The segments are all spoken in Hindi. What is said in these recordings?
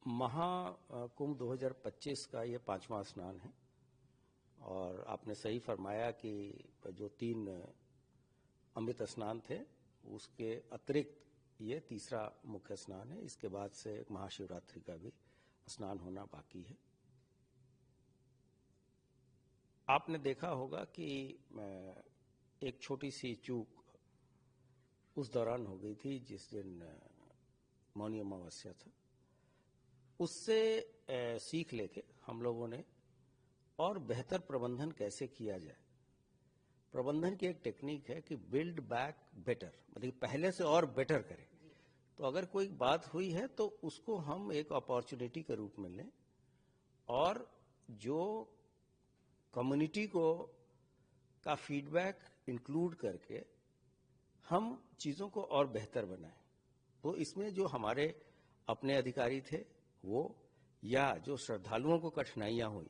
महाकुंभ 2025 का ये 5वां स्नान है और आपने सही फरमाया कि जो 3 अमृत स्नान थे उसके अतिरिक्त ये तीसरा मुख्य स्नान है। इसके बाद से महाशिवरात्रि का भी स्नान होना बाकी है। आपने देखा होगा कि एक छोटी सी चूक उस दौरान हो गई थी जिस दिन मौनी अमावस्या था। उससे सीख लेके हम लोगों ने और बेहतर प्रबंधन कैसे किया जाए। प्रबंधन की एक टेक्निक है कि बिल्ड बैक बेटर, मतलब पहले से और बेटर करें। तो अगर कोई बात हुई है तो उसको हम एक अपॉर्चुनिटी के रूप में लें और जो कम्युनिटी को का फीडबैक इंक्लूड करके हम चीज़ों को और बेहतर बनाएं। तो इसमें जो हमारे अपने अधिकारी थे वो या जो श्रद्धालुओं को कठिनाइयाँ हुई,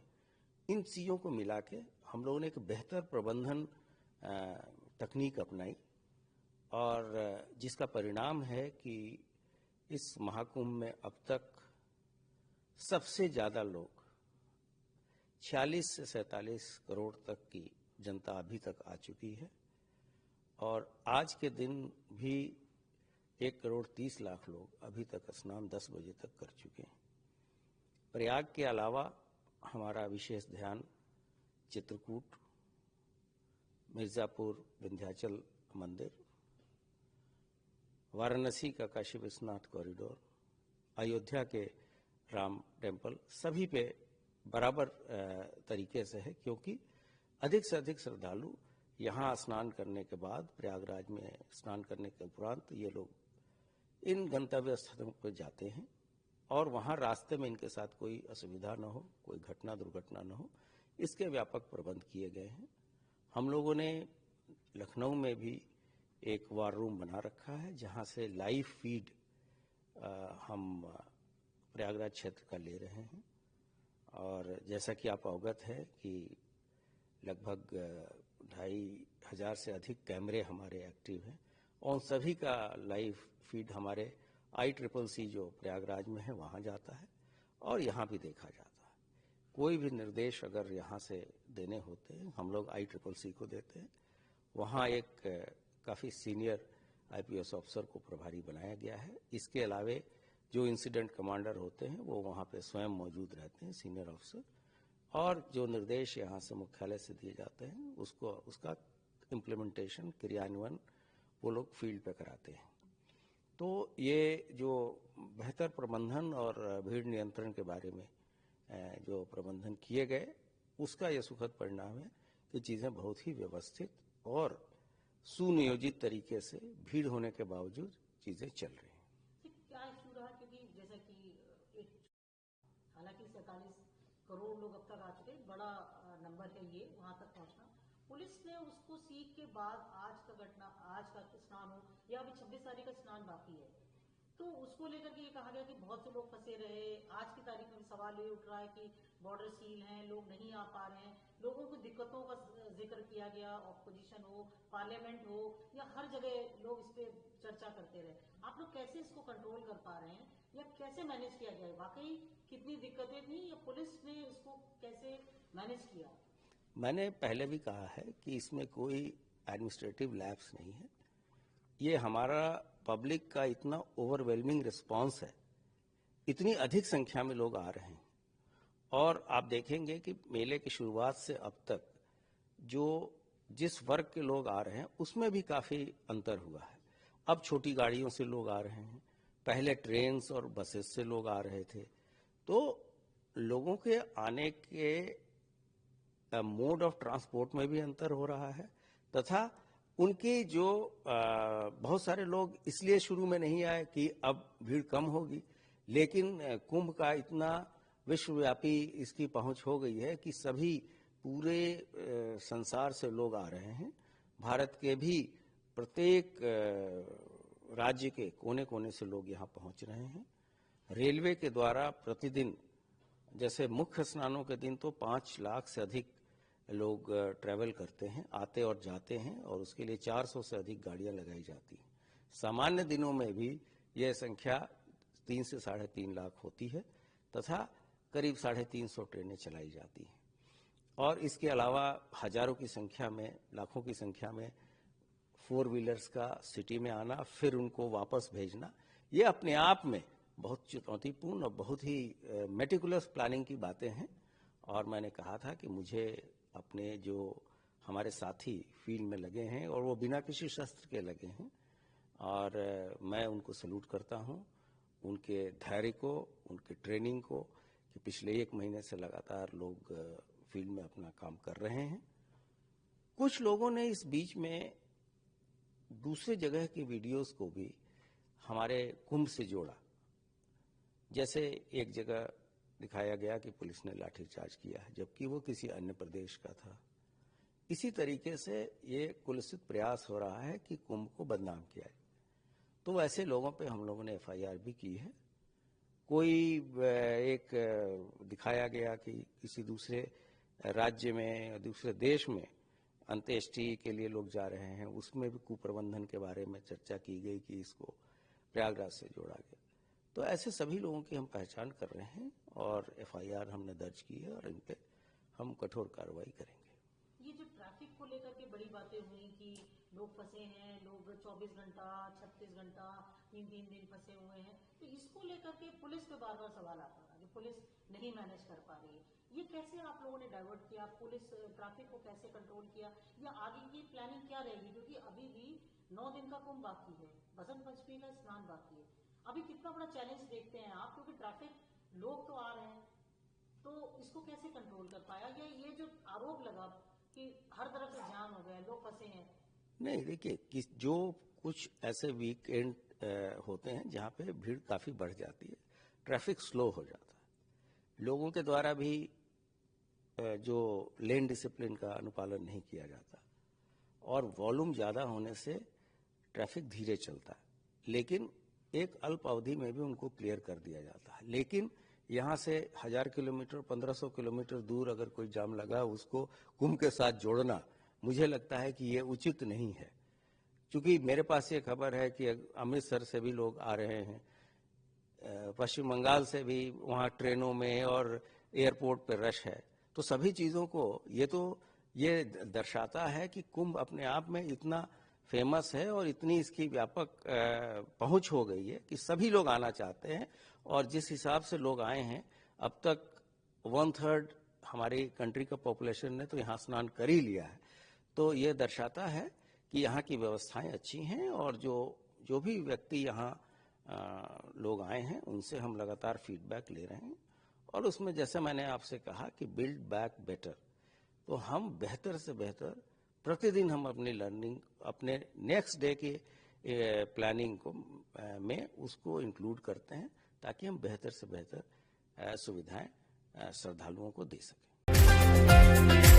इन चीज़ों को मिला के हम लोगों ने एक बेहतर प्रबंधन तकनीक अपनाई और जिसका परिणाम है कि इस महाकुंभ में अब तक सबसे ज़्यादा लोग 46 से 47 करोड़ तक की जनता अभी तक आ चुकी है और आज के दिन भी 1,30,00,000 लोग अभी तक स्नान 10 बजे तक कर चुके हैं। प्रयाग के अलावा हमारा विशेष ध्यान चित्रकूट, मिर्जापुर विंध्याचल मंदिर, वाराणसी का काशी विश्वनाथ कॉरिडोर, अयोध्या के राम टेम्पल, सभी पे बराबर तरीके से है, क्योंकि अधिक से अधिक श्रद्धालु यहाँ स्नान करने के बाद, प्रयागराज में स्नान करने के उपरांत ये लोग इन गंतव्य स्थलों पर जाते हैं और वहाँ रास्ते में इनके साथ कोई असुविधा न हो, कोई घटना दुर्घटना न हो, इसके व्यापक प्रबंध किए गए हैं। हम लोगों ने लखनऊ में भी एक वार रूम बना रखा है जहाँ से लाइव फीड हम प्रयागराज क्षेत्र का ले रहे हैं और जैसा कि आप अवगत है कि लगभग 2,500 से अधिक कैमरे हमारे एक्टिव हैं और सभी का लाइव फीड हमारे ICCC जो प्रयागराज में है वहाँ जाता है और यहाँ भी देखा जाता है। कोई भी निर्देश अगर यहाँ से देने होते हैं हम लोग ICCC को देते हैं। वहाँ एक काफ़ी सीनियर IPS ऑफिसर को प्रभारी बनाया गया है। इसके अलावे जो इंसिडेंट कमांडर होते हैं वो वहाँ पे स्वयं मौजूद रहते हैं, सीनियर ऑफिसर, और जो निर्देश यहाँ से मुख्यालय से दिए जाते हैं उसका इम्प्लीमेंटेशन, क्रियान्वयन वो लोग फील्ड पे कराते हैं। तो ये जो बेहतर प्रबंधन और भीड़ नियंत्रण के बारे में जो प्रबंधन किए गए उसका ये सुखद परिणाम है कि चीज़ें बहुत ही व्यवस्थित और सुनियोजित तरीके से भीड़ होने के बावजूद चीज़ें चल रही हैं। क्या इशू रहा, क्योंकि जैसा कि हालांकि 47 करोड़ लोग अब तक आ चुके, बड़ा नंबर है ये, वहां तक पहुंचना। पुलिस ने उसको सीख के बाद आज का स्नान हो या अभी 26 तारीख का स्नान बाकी है, तो उसको लेकर के ये कहा गया कि बहुत से लोग फंसे रहे। आज की तारीख में सवाल ये उठ रहा है कि बॉर्डर सील हैं, लोग नहीं आ पा रहे हैं, लोगों को दिक्कतों का जिक्र किया गया, ऑपोजिशन हो, पार्लियामेंट हो, या हर जगह लोग इस पे चर्चा करते रहे। आप लोग कैसे इसको कंट्रोल कर पा रहे हैं या कैसे मैनेज किया गया? वाकई कितनी दिक्कतें थी या पुलिस ने इसको कैसे मैनेज किया? मैंने पहले भी कहा है कि इसमें कोई एडमिनिस्ट्रेटिव लैप्स नहीं है। ये हमारा पब्लिक का इतना ओवरवेलमिंग रिस्पांस है, इतनी अधिक संख्या में लोग आ रहे हैं और आप देखेंगे कि मेले की शुरुआत से अब तक जो जिस वर्ग के लोग आ रहे हैं उसमें भी काफ़ी अंतर हुआ है। अब छोटी गाड़ियों से लोग आ रहे हैं, पहले ट्रेन और बसेस से लोग आ रहे थे। तो लोगों के आने के मोड ऑफ ट्रांसपोर्ट में भी अंतर हो रहा है तथा उनकी जो बहुत सारे लोग इसलिए शुरू में नहीं आए कि अब भीड़ कम होगी, लेकिन कुंभ का इतना विश्वव्यापी इसकी पहुंच हो गई है कि सभी पूरे संसार से लोग आ रहे हैं। भारत के भी प्रत्येक राज्य के कोने कोने से लोग यहाँ पहुंच रहे हैं। रेलवे के द्वारा प्रतिदिन, जैसे मुख्य स्नानों के दिन तो 5 लाख से अधिक लोग ट्रैवल करते हैं, आते और जाते हैं और उसके लिए 400 से अधिक गाड़ियां लगाई जाती हैं। सामान्य दिनों में भी यह संख्या 3 से 3.5 लाख होती है। तथा करीब 350 ट्रेनें चलाई जाती हैं। और इसके अलावा हजारों की संख्या में, लाखों की संख्या में 4 व्हीलर्स का सिटी में आना, फिर उनको वापस भेजना, ये अपने आप में बहुत चुनौतीपूर्ण और बहुत ही मेटिकुलस प्लानिंग की बातें हैं। और मैंने कहा था कि मुझे अपने जो हमारे साथी फील्ड में लगे हैं और वो बिना किसी शस्त्र के लगे हैं, और मैं उनको सैल्यूट करता हूं, उनके धैर्य को, उनके ट्रेनिंग को, कि पिछले 1 महीने से लगातार लोग फील्ड में अपना काम कर रहे हैं। कुछ लोगों ने इस बीच में दूसरे जगह की वीडियोस को भी हमारे कुंभ से जोड़ा। जैसे एक जगह दिखाया गया कि पुलिस ने लाठीचार्ज किया है, जबकि वो किसी अन्य प्रदेश का था। इसी तरीके से ये कुलसित प्रयास हो रहा है कि कुंभ को बदनाम किया है। तो ऐसे लोगों पे हम लोगों ने FIR भी की है। कोई एक दिखाया गया कि किसी दूसरे राज्य में, दूसरे देश में अंत्येष्टि के लिए लोग जा रहे हैं, उसमें भी कुप्रबंधन के बारे में चर्चा की गई कि इसको प्रयागराज से जोड़ा गया। तो ऐसे सभी लोगों की हम पहचान कर रहे हैं और FIR हमने दर्ज की है और इन पे हम कठोर कार्रवाई करेंगे। ये जो ट्रैफिक को लेकर के बड़ी बातें हुई कि लोग फंसे हैं, लोग 24 घंटा 36 घंटा 3 दिन फंसे हुए हैं, तो इसको लेकर के पुलिस पे बार बार सवाल आता था कि पुलिस नहीं मैनेज कर पा रही है। ये कैसे आप लोगों ने डाइवर्ट किया, पुलिस ट्रैफिक को कैसे कंट्रोल किया, या आगे की प्लानिंग क्या रहेगी? क्योंकि अभी भी 9 दिन का कुंभ बाकी है, बसंत पंचमी का स्नान बाकी है। अभी कितना बड़ा चैलेंज देखते हैं आप, क्योंकि ट्रैफिक लोग तो आ रहे हैं, तो इसको कैसे कंट्रोल कर पाया? ये जो आरोप लगा कि हर तरफ से जाम हो गया, लोग फंसे हैं। नहीं, देखिए, जो कुछ ऐसे वीकेंड होते हैं जहाँ पे भीड़ काफ़ी बढ़ जाती है, ट्रैफिक स्लो हो जाता है, लोगों के द्वारा भी जो लेन डिसिप्लिन का अनुपालन नहीं किया जाता, और वॉल्यूम ज़्यादा होने से ट्रैफिक धीरे चलता है, लेकिन एक अल्प अवधि में भी उनको क्लियर कर दिया जाता है। लेकिन यहाँ से 1000 किलोमीटर 1500 किलोमीटर दूर अगर कोई जाम लगा, उसको कुंभ के साथ जोड़ना मुझे लगता है कि ये उचित नहीं है। क्योंकि मेरे पास ये खबर है कि अमृतसर से भी लोग आ रहे हैं, पश्चिम बंगाल से भी वहाँ ट्रेनों में और एयरपोर्ट पर रश है। तो सभी चीज़ों को ये दर्शाता है कि कुंभ अपने आप में इतना फेमस है और इतनी इसकी व्यापक पहुंच हो गई है कि सभी लोग आना चाहते हैं। और जिस हिसाब से लोग आए हैं, अब तक 1/3 हमारी कंट्री का पॉपुलेशन ने तो यहाँ स्नान कर ही लिया है। तो ये दर्शाता है कि यहाँ की व्यवस्थाएं अच्छी हैं, और जो भी व्यक्ति यहाँ लोग आए हैं उनसे हम लगातार फीडबैक ले रहे हैं। और उसमें जैसे मैंने आपसे कहा कि बिल्ड बैक बेटर, तो हम बेहतर से बेहतर प्रतिदिन हम अपनी लर्निंग, अपने नेक्स्ट डे की प्लानिंग को में उसको इंक्लूड करते हैं, ताकि हम बेहतर से बेहतर सुविधाएं श्रद्धालुओं को दे सकें।